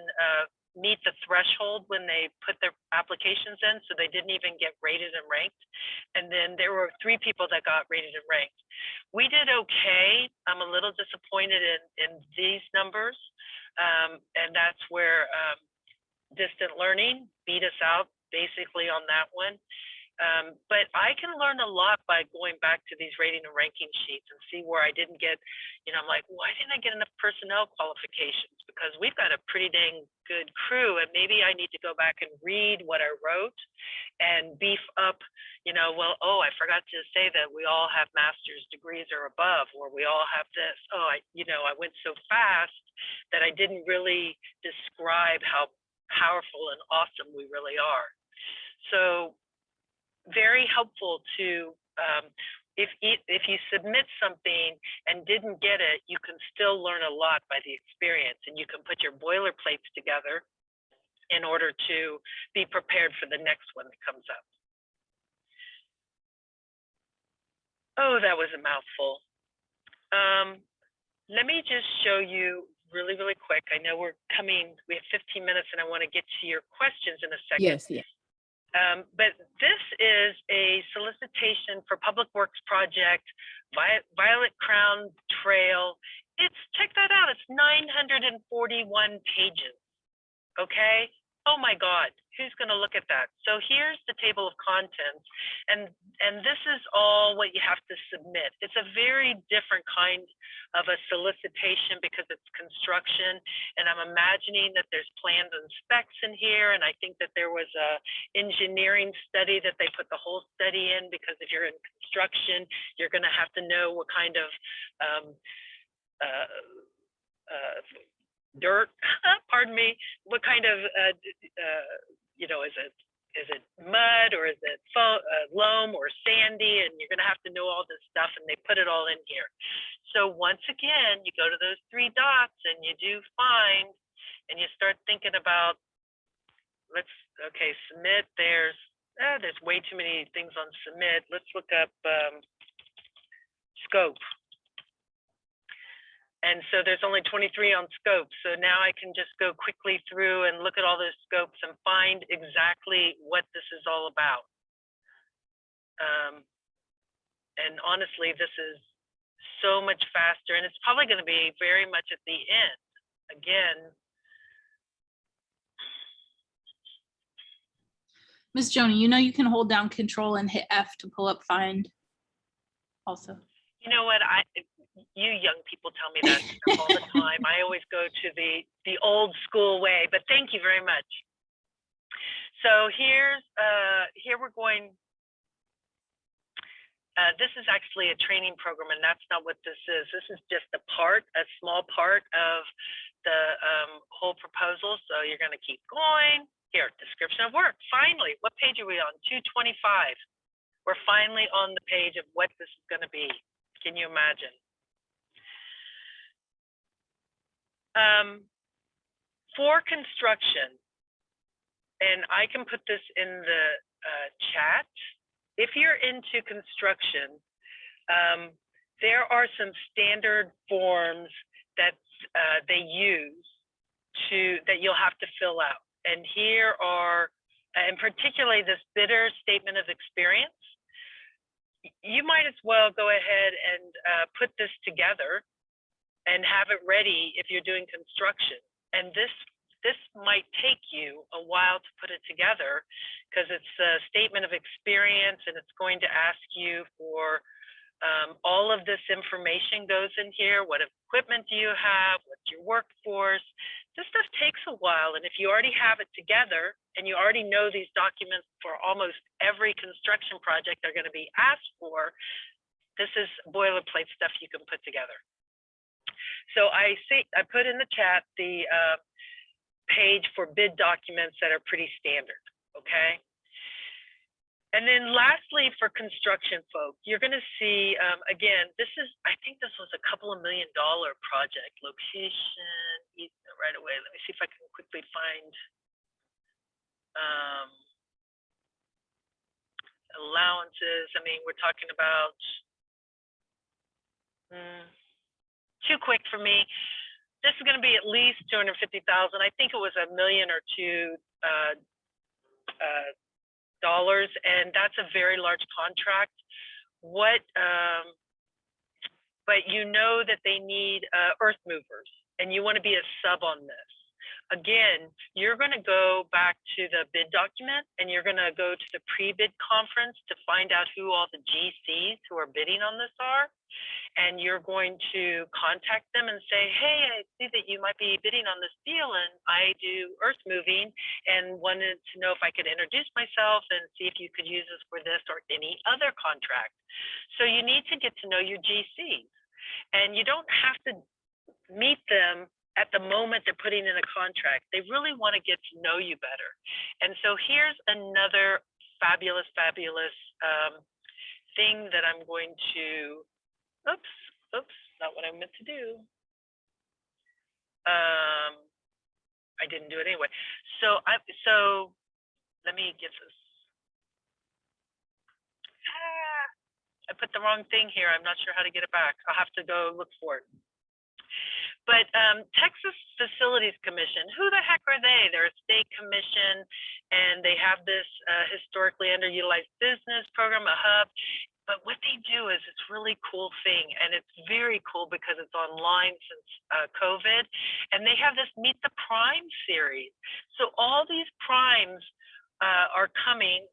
meet the threshold when they put their applications in. So they didn't even get rated and ranked. And then there were 3 people that got rated and ranked. We did okay. I'm a little disappointed in these numbers. And that's where distant learning beat us out basically on that one. But I can learn a lot by going back to these rating and ranking sheets and see where I didn't get, I'm like, why didn't I get enough personnel qualifications? Because we've got a pretty dang good crew, and maybe I need to go back and read what I wrote and beef up, I forgot to say that we all have master's degrees or above, or we all have this. I went so fast that I didn't really describe how powerful and awesome we really are. So very helpful to, if you submit something and didn't get it, you can still learn a lot by the experience, and you can put your boilerplates together in order to be prepared for the next one that comes up. Oh, that was a mouthful. Let me just show you really, really quick. I know we have 15 minutes, and I want to get to your questions in a second. Yes. But this is a solicitation for Public Works Project, Violet Crown Trail. Check that out. It's 941 pages. Okay. Oh my God, who's going to look at that? So here's the table of contents, and this is all what you have to submit. It's a very different kind of a solicitation because it's construction, and I'm imagining that there's plans and specs in here, and I think that there was a engineering study that they put the whole study in, because if you're in construction, you're going to have to know what kind of dirt, pardon me, what kind of, is it mud or is it loam or sandy? And you're going to have to know all this stuff, and they put it all in here. So once again, you go to those 3 dots and you do find, and you start thinking about, submit. There's way too many things on submit. Let's look up scope. And so there's only 23 on scope. So now I can just go quickly through and look at all those scopes and find exactly what this is all about. And honestly, this is so much faster, and it's probably going to be very much at the end. Again, Miss Joni, you can hold down Control and hit F to pull up Find also. You know what? You young people tell me that all the time. I always go to the old school way, but thank you very much. So here we're going. This is actually a training program, and that's not what this is. This is just a small part of the whole proposal. So you're going to keep going. Here, description of work. Finally, what page are we on? 225. We're finally on the page of what this is going to be. Can you imagine? For construction, and I can put this in the chat. If you're into construction, there are some standard forms that they use that you'll have to fill out. And here are, and particularly this bidder statement of experience. You might as well go ahead and put this together and have it ready if you're doing construction. And this might take you a while to put it together, because it's a statement of experience, and it's going to ask you for all of this information goes in here. What equipment do you have? What's your workforce? This stuff takes a while, and if you already have it together and you already know these documents for almost every construction project they're going to be asked for, this is boilerplate stuff you can put together. So I put in the chat the page for bid documents that are pretty standard, okay? And then lastly, for construction folk, you're going to see, again, I think this was a couple of $1 million project. Location, right away. Let me see if I can quickly find allowances. I mean, we're talking about too quick for me. This is going to be at least $250,000. I think it was $1 million or $2 million, and that's a very large contract. But you know that they need earth movers, and you want to be a sub on this. Again, you're going to go back to the bid document, and you're going to go to the pre-bid conference to find out who all the GCs who are bidding on this are. And you're going to contact them and say, hey, I see that you might be bidding on this deal, and I do earth moving, and wanted to know if I could introduce myself and see if you could use this for this or any other contract. So you need to get to know your GCs, and you don't have to meet them at the moment they're putting in a contract. They really want to get to know you better. And so here's another fabulous thing that I'm going to, oops, not what I meant to do. I didn't do it anyway. So let me get this. I put the wrong thing here. I'm not sure how to get it back. I'll have to go look for it. But Texas Facilities Commission, who the heck are they? They're a state commission, and they have this historically underutilized business program, a hub. But what they do is it's really cool thing, and it's very cool because it's online since COVID, and they have this Meet the Prime series. So all these primes are coming.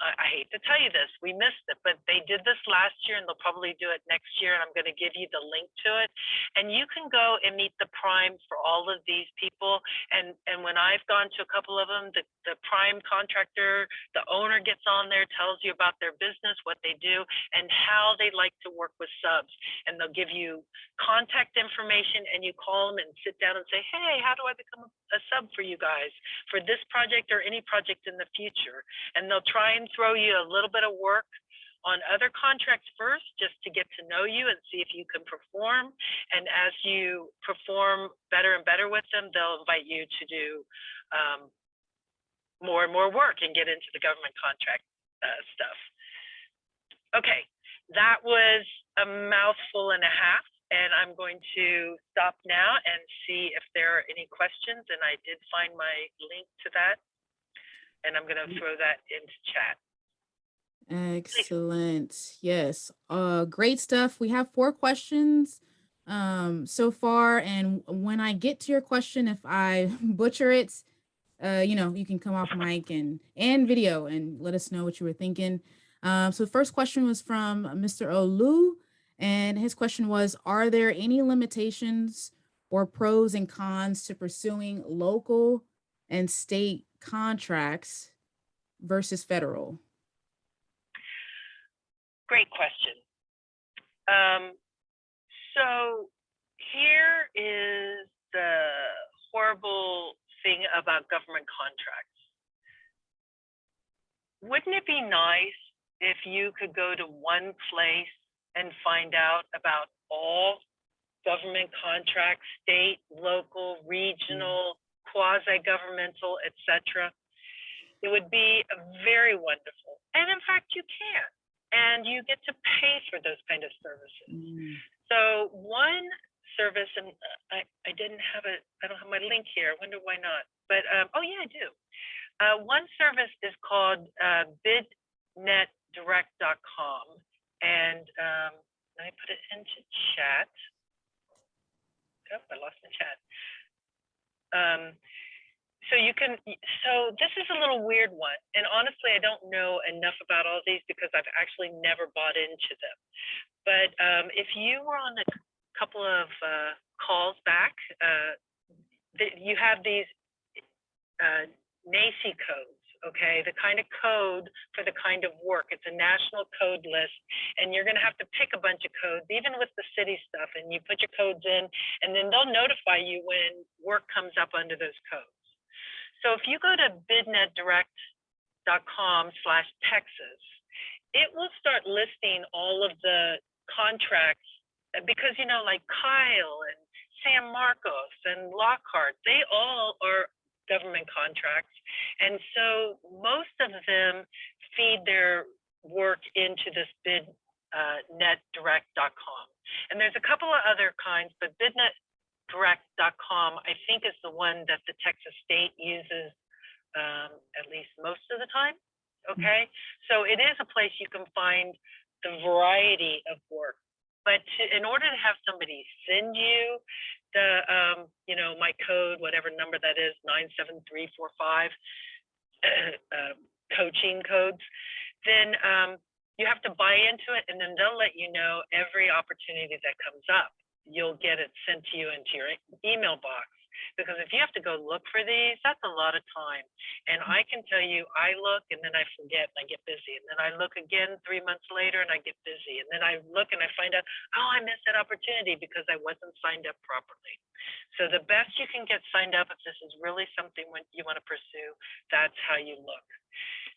I hate to tell you this, we missed it, but they did this last year and they'll probably do it next year. And I'm going to give you the link to it. And you can go and meet the prime for all of these people. And when I've gone to a couple of them, the prime contractor, the owner gets on there, tells you about their business, what they do, and how they like to work with subs. And they'll give you contact information, and you call them and sit down and say, hey, how do I become a sub for you guys for this project or any project in the future? And they'll try and throw you a little bit of work on other contracts first, just to get to know you and see if you can perform. And as you perform better and better with them, they'll invite you to do more and more work and get into the government contract stuff. Okay, that was a mouthful and a half, and I'm going to stop now and see if there are any questions. And I did find my link to that, and I'm going to throw that into chat. Excellent. Yes. Great stuff. We have 4 questions so far. And when I get to your question, if I butcher it, you can come off mic and video and let us know what you were thinking. So the first question was from Mr. Olu, and his question was, are there any limitations or pros and cons to pursuing local and state contracts versus federal? Great question. So here is the horrible thing about government contracts. Wouldn't it be nice if you could go to one place and find out about all government contracts, state, local, regional, quasi-governmental, etc.? It would be very wonderful. And in fact, you can. And you get to pay for those kind of services. So one service, and I don't have my link here. I wonder why not. But oh yeah, I do. One service is called bidnetdirect.com, and let me put it into chat. Oh, I lost the chat. So this is a little weird one. And honestly, I don't know enough about all these because I've actually never bought into them. But if you were on a couple of calls back, you have these NACI codes, okay? The kind of code for the kind of work. It's a national code list, and you're gonna have to pick a bunch of codes, even with the city stuff, and you put your codes in, and then they'll notify you when work comes up under those codes. So if you go to bidnetdirect.com/Texas, it will start listing all of the contracts, because, like Kyle and San Marcos and Lockhart, they all are government contracts. And so most of them feed their work into this bidnetdirect.com. And there's a couple of other kinds, but bidnetdirect.com, I think, is the one that the Texas state uses at least most of the time. Okay, so it is a place you can find the variety of work. But in order to have somebody send you the, my code, whatever number that is, 97345, coaching codes, then you have to buy into it, and then they'll let you know every opportunity that comes up. You'll get it sent to you into your email box. Because if you have to go look for these, that's a lot of time. And I can tell you, I look and then I forget and I get busy. And then I look again 3 months later and I get busy. And then I look and I find out, oh, I missed that opportunity because I wasn't signed up properly. So the best you can get signed up, if this is really something you want to pursue, that's how you look.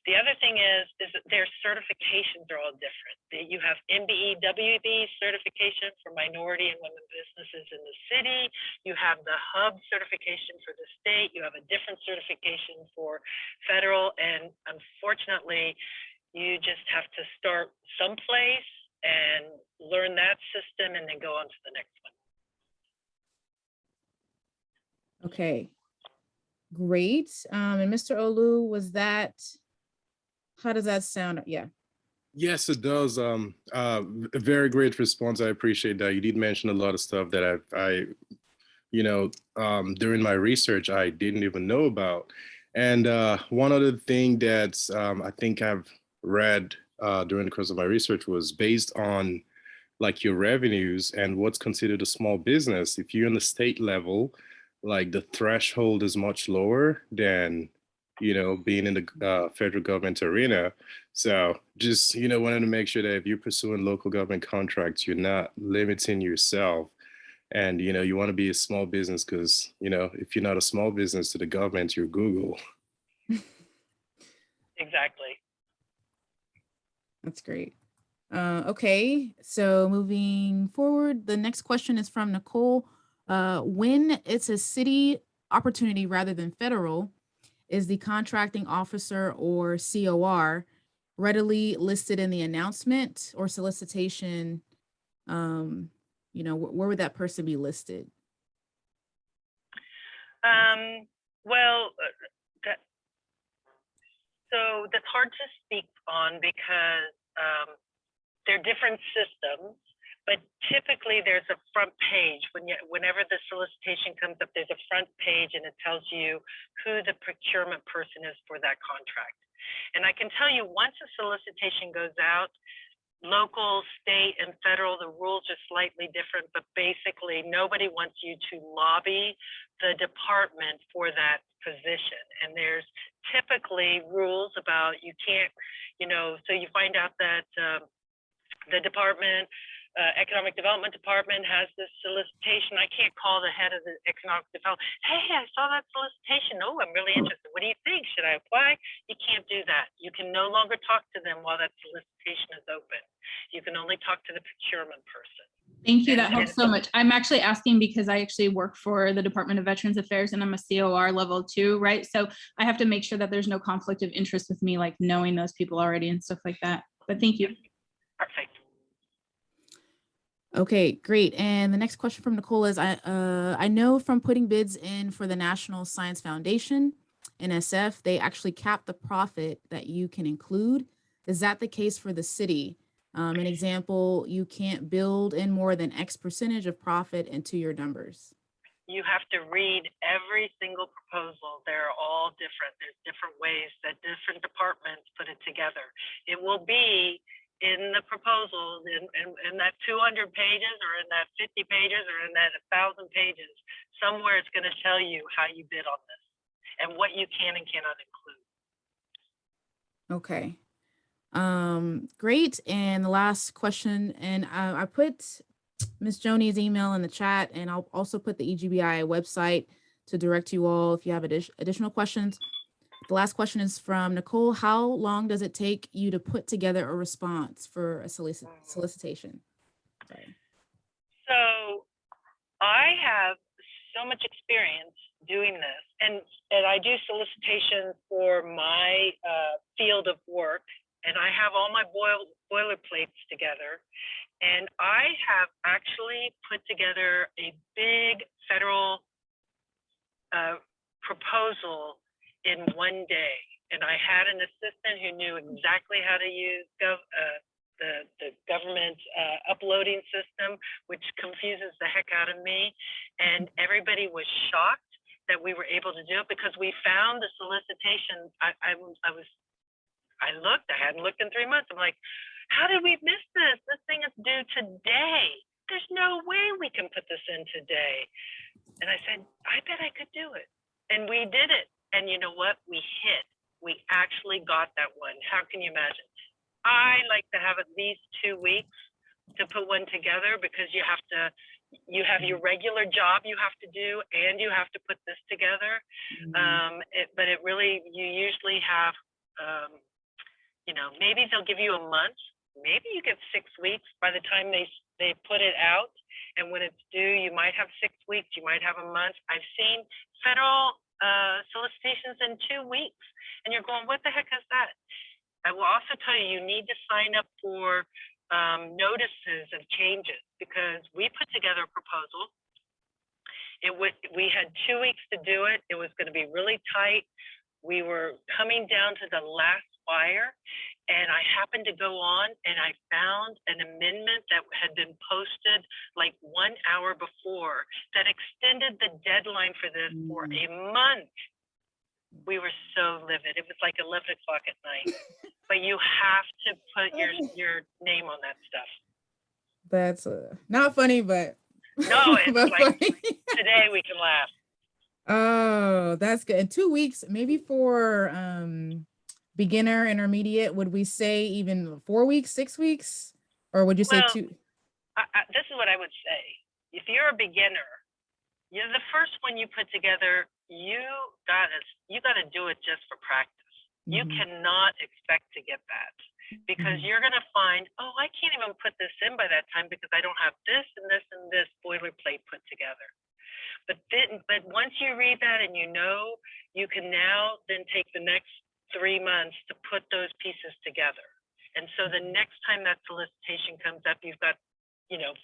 The other thing is that their certifications are all different. You have MBE, WB certification for minority and women businesses in the city. You have the hub certification for the state. You have a different certification for federal. And unfortunately, you just have to start someplace and learn that system and then go on to the next one. Okay, great. And Mr. Olu, how does that sound? Yeah. Yes, it does. A very great response. I appreciate that. You did mention a lot of stuff that during my research, I didn't even know about. And one other thing that's I think I've read during the course of my research was based on like your revenues and what's considered a small business. If you're on the state level, like the threshold is much lower than, you know, being in the federal government arena. So just, you know, wanted to make sure that if you're pursuing local government contracts, you're not limiting yourself. And, you know, you want to be a small business because, you know, if you're not a small business to the government, you're Google. Exactly. That's great. Okay, so moving forward, the next question is from Nicole. When it's a city opportunity rather than federal, is the contracting officer or COR readily listed in the announcement or solicitation? You know, where would that person be listed? Well, so that's hard to speak on because they're different systems, but typically there's a front page. Whenever the solicitation comes up, there's a front page and it tells you who the procurement person is for that contract. And I can tell you, once a solicitation goes out, local, state, and federal, the rules are slightly different, but basically nobody wants you to lobby the department for that position. And there's typically rules about you can't, you know, so you find out that the department, economic development department has this solicitation. I can't call the head of the economic development. Hey, I saw that solicitation. Oh, I'm really interested. What do you think? Should I apply? You can't do that. You can no longer talk to them while that solicitation is open. You can only talk to the procurement person. Thank you. That helps so much. I'm actually asking because I actually work for the Department of Veterans Affairs and I'm a COR level 2, right? So I have to make sure that there's no conflict of interest with me, like knowing those people already and stuff like that. But thank you. Perfect. Okay, great. And the next question from Nicole is, I know from putting bids in for the National Science Foundation, NSF, they actually cap the profit that you can include. Is that the case for the city? An example, you can't build in more than X percentage of profit into your numbers. You have to read every single proposal. They're all different. There's different ways that different departments put it together. It will be in the proposals in that 200 pages or in that 50 pages or in that 1,000 pages, somewhere it's going to tell you how you bid on this and what you can and cannot include. Okay. Great. And the last question, and I put Ms. Joni's email in the chat, and I'll also put the EGBI website to direct you all if you have additional questions. The last question is from Nicole. How long does it take you to put together a response for a solicitation? Sorry. So I have so much experience doing this, and I do solicitations for my field of work, and I have all my boilerplates together. And I have actually put together a big federal proposal in one day. And I had an assistant who knew exactly how to use the government uploading system, which confuses the heck out of me. And everybody was shocked that we were able to do it because we found the solicitation. I looked, I hadn't looked in 3 months. I'm like, how did we miss this? This thing is due today. There's no way we can put this in today. And I said, I bet I could do it. And we did it. And you know what? We actually got that one. How can you imagine? I like to have at least 2 weeks to put one together because you have your regular job you have to do and you have to put this together. But it really, you usually have, you know, maybe they'll give you a month. Maybe you get 6 weeks by the time they put it out. And when it's due, you might have 6 weeks, you might have a month. I've seen federal solicitations in 2 weeks, and you're going, what the heck is that? I will also tell you, you need to sign up for notices of changes because we put together a proposal. We had 2 weeks to do it. It was going to be really tight. We were coming down to the last wire, and I happened to go on and I found an amendment that had been posted like 1 hour before that extended the deadline for this for a month. We were so livid. It was like 11 o'clock at night. But you have to put your name on that stuff. That's not funny, but No, it's but like funny. today we can laugh. Oh, that's good. In 2 weeks, maybe for beginner, intermediate, would we say even 4 weeks, 6 weeks? Or would you say Well, 2? This is what I would say. If you're a beginner, the first one you put together, you gotta do it just for practice. You cannot expect to get that because you're gonna find, oh, I can't even put this in by that time because I don't have this and this and this boilerplate put together. But once you read that and you can now then take the next 3 months to put those pieces together. And so the next time that solicitation comes up, you've got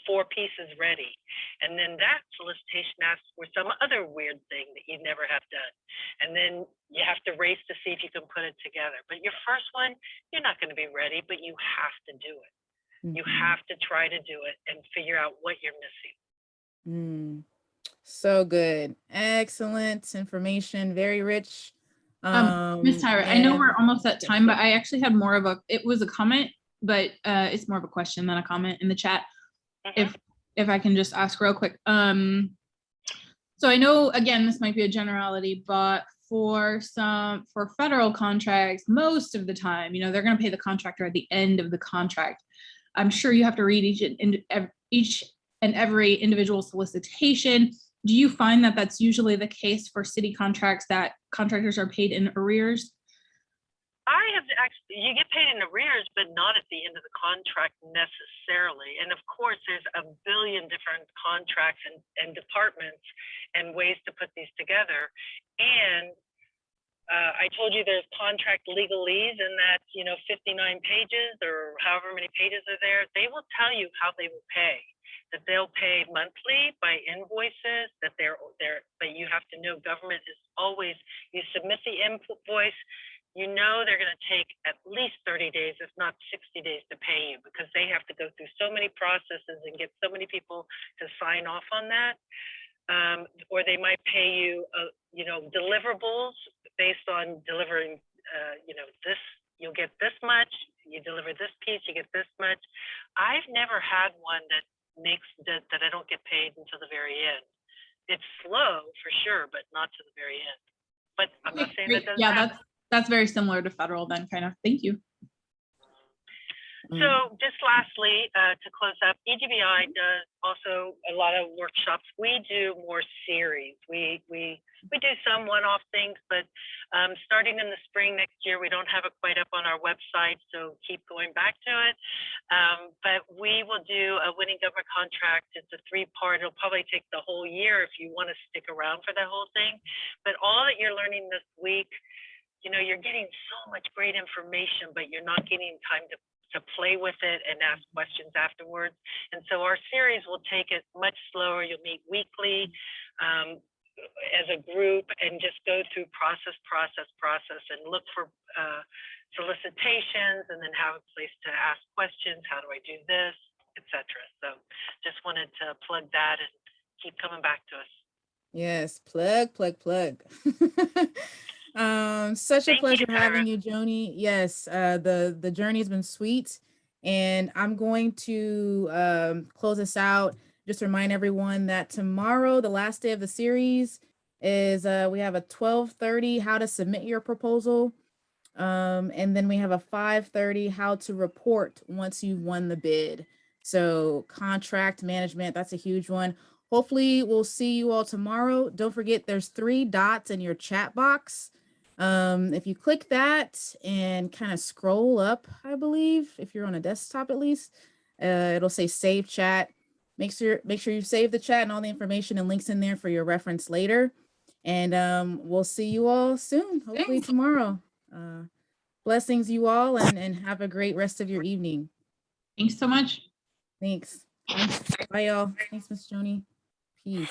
4 pieces ready. And then that solicitation asks for some other weird thing that you never have done. And then you have to race to see if you can put it together. But your first one, you're not going to be ready, but you have to do it. You have to try to do it and figure out what you're missing. So good. Excellent information. Very rich. Ms. Tyra, I know we're almost at time, but I actually had more of it was a comment, but it's more of a question than a comment in the chat. If I can just ask real quick. So I know, again, this might be a generality, but for federal contracts, most of the time, they're going to pay the contractor at the end of the contract. I'm sure you have to read each and every individual solicitation. Do you find that that's usually the case for city contracts, that contractors are paid in arrears? You get paid in arrears, but not at the end of the contract necessarily. And of course, there's a billion different contracts and departments and ways to put these together. And I told you there's contract legalese, and that's 59 pages or however many pages are there. They will tell you how they will pay. That they'll pay monthly by invoices. But you have to know government is always, you submit the invoice. They're going to take at least 30 days, if not 60 days to pay you, because they have to go through so many processes and get so many people to sign off on that. Or they might pay you, deliverables based on delivering, this, you'll get this much, you deliver this piece, you get this much. I've never had one that makes that I don't get paid until the very end. It's slow for sure, but not to the very end. But I'm not saying that doesn't happen. That's very similar to federal then, kind of. Thank you. So just lastly, to close up, EGBI does also a lot of workshops. We do more series. We do some one-off things, but starting in the spring next year, we don't have it quite up on our website, so keep going back to it. But we will do a winning government contract. It's a 3-part. It'll probably take the whole year if you want to stick around for the whole thing. But all that you're learning this week, you're getting so much great information, but you're not getting time to play with it and ask questions afterwards. And so our series will take it much slower. You'll meet weekly as a group and just go through process and look for solicitations, and then have a place to ask questions. How do I do this, etc. So just wanted to plug that and keep coming back to us. Yes, plug. Such a pleasure having you, Joni. Yes, the journey has been sweet, and I'm going to close this out. Just remind everyone that tomorrow, the last day of the series, is we have a 12:30 how to submit your proposal, and then we have a 5:30 how to report once you've won the bid. So contract management, that's a huge one. Hopefully we'll see you all tomorrow. Don't forget, there's 3 dots in your chat box. If you click that and kind of scroll up, I believe, if you're on a desktop at least, it'll say save chat. Make sure you save the chat and all the information and links in there for your reference later. And we'll see you all soon, hopefully tomorrow. Blessings you all, and have a great rest of your evening. Thanks so much. Thanks. Bye y'all. Thanks, Miss Joni. Peace.